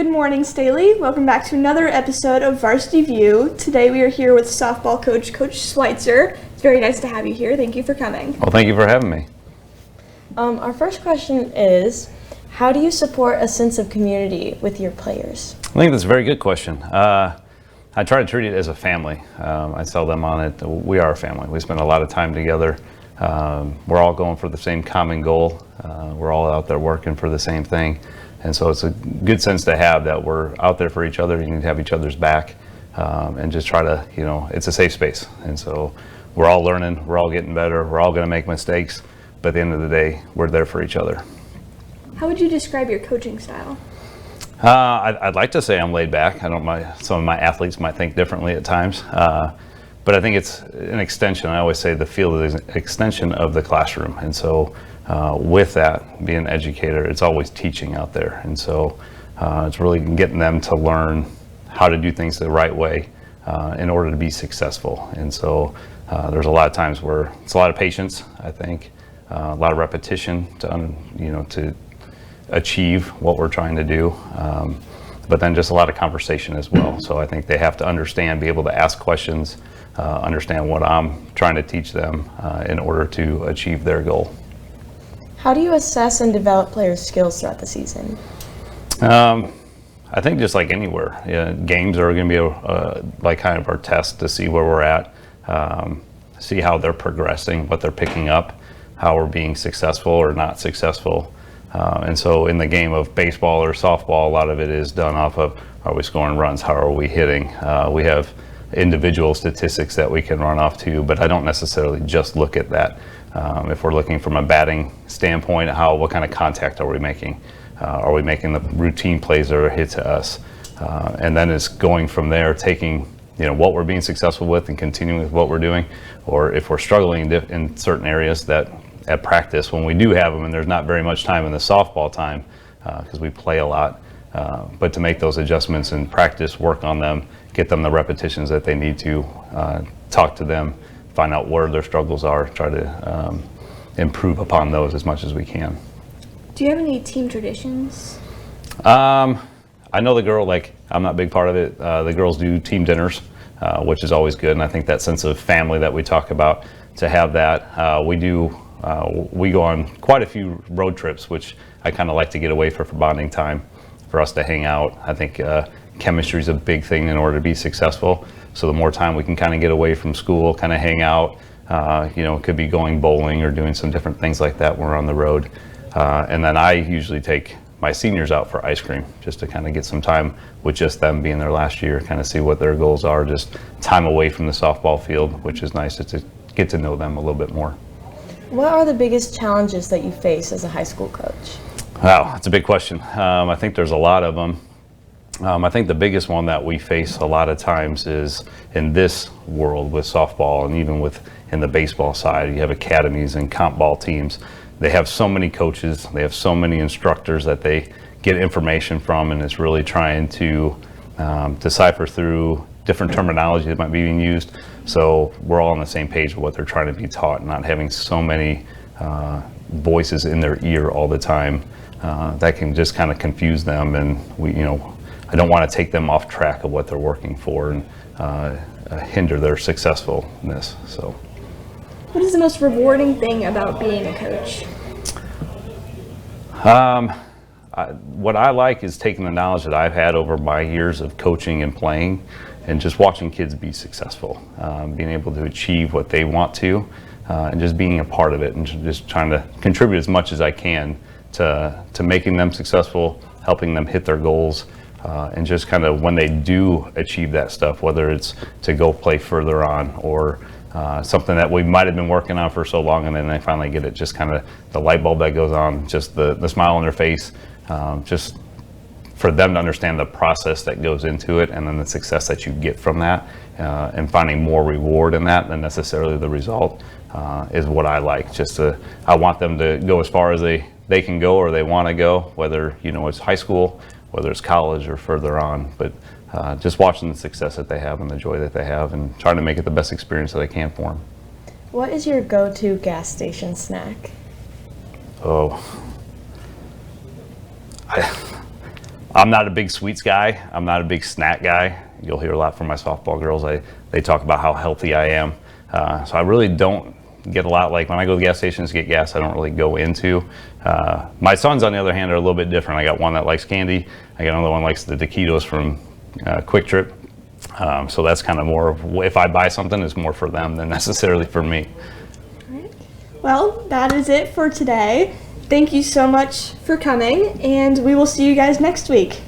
Good morning, Staley. Welcome back to another episode of Varsity View. Today we are here with softball coach, Coach Schweitzer. It's very nice to have you here. Thank you for coming. Well, thank you for having me. Our first question is, how do you support a sense of community with your players? I think that's a very good question. I try to treat it as a family. I tell them on it, we are a family. We spend a lot of time together. We're all going for the same common goal. We're all out there working for the same thing. And so it's a good sense to have that we're out there for each other. You need to have each other's back and just try to, it's a safe space. And so we're all learning, we're all getting better, we're all going to make mistakes. But at the end of the day, we're there for each other. How would you describe your coaching style? I'd like to say I'm laid back. Some of my athletes might think differently at times. But I think it's an extension. I always say the field is an extension of the classroom. And so with that, being an educator, it's always teaching out there. And so it's really getting them to learn how to do things the right way in order to be successful. And so there's a lot of times where it's a lot of patience, I think, a lot of repetition to achieve what we're trying to do. But then just a lot of conversation as well. So I think they have to understand, be able to ask questions, understand what I'm trying to teach them in order to achieve their goal. How do you assess and develop players' skills throughout the season? I think just like anywhere, games are going to be like kind of our test to see where we're at, see how they're progressing, what they're picking up, how we're being successful or not successful. And so in the game of baseball or softball, a lot of it is done off of, are we scoring runs? How are we hitting? We have individual statistics that we can run off too, but I don't necessarily just look at that. If we're looking from a batting standpoint, what kind of contact are we making? Are we making the routine plays that are a hit to us? And then it's going from there, taking what we're being successful with and continuing with what we're doing, or if we're struggling in certain areas that at practice, when we do have them, and there's not very much time in the softball time because we play a lot, but to make those adjustments in practice, work on them, get them the repetitions that they need to, talk to them, find out where their struggles are, try to improve upon those as much as we can. Do you have any team traditions? I know I'm not a big part of it. The girls do team dinners, which is always good, and I think that sense of family that we talk about, to have that, we go on quite a few road trips, which I kind of like to get away for bonding time, for us to hang out. I think chemistry is a big thing in order to be successful. So the more time we can kind of get away from school, kind of hang out, it could be going bowling or doing some different things like that when we're on the road. And then I usually take my seniors out for ice cream, just to kind of get some time with just them being their last year, kind of see what their goals are, just time away from the softball field, which is nice to get to know them a little bit more. What are the biggest challenges that you face as a high school coach? Wow, that's a big question. I think there's a lot of them. I think the biggest one that we face a lot of times is in this world with softball, and even in the baseball side, you have academies and comp ball teams. They have so many coaches, they have so many instructors that they get information from, and it's really trying to decipher through different terminology that might be being used. So we're all on the same page with what they're trying to be taught, not having so many voices in their ear all the time. That can just kind of confuse them, and I don't want to take them off track of what they're working for and hinder their successfulness. So, what is the most rewarding thing about being a coach? What I like is taking the knowledge that I've had over my years of coaching and playing, and just watching kids be successful, being able to achieve what they want to, and just being a part of it, and just trying to contribute as much as I can to making them successful, helping them hit their goals, and just kind of when they do achieve that stuff, whether it's to go play further on or something that we might have been working on for so long, and then they finally get it, just kind of the light bulb that goes on, just the smile on their face, just for them to understand the process that goes into it, and then the success that you get from that, and finding more reward in that than necessarily the result, is what I like. I want them to go as far as they can go or they want to go, whether it's high school, whether it's college or further on, but just watching the success that they have and the joy that they have, and trying to make it the best experience that I can for them. What is your go-to gas station snack? I'm not a big sweets guy. I'm not a big snack guy. You'll hear a lot from my softball girls. They talk about how healthy I am. So I really don't get a lot, like when I go to the gas stations to get gas, I don't really go into. My sons, on the other hand, are a little bit different. I got one that likes candy. I got another one that likes the taquitos from Quick Trip. So that's kind of more of, if I buy something, it's more for them than necessarily for me. All right. Well, that is it for today. Thank you so much for coming, and we will see you guys next week.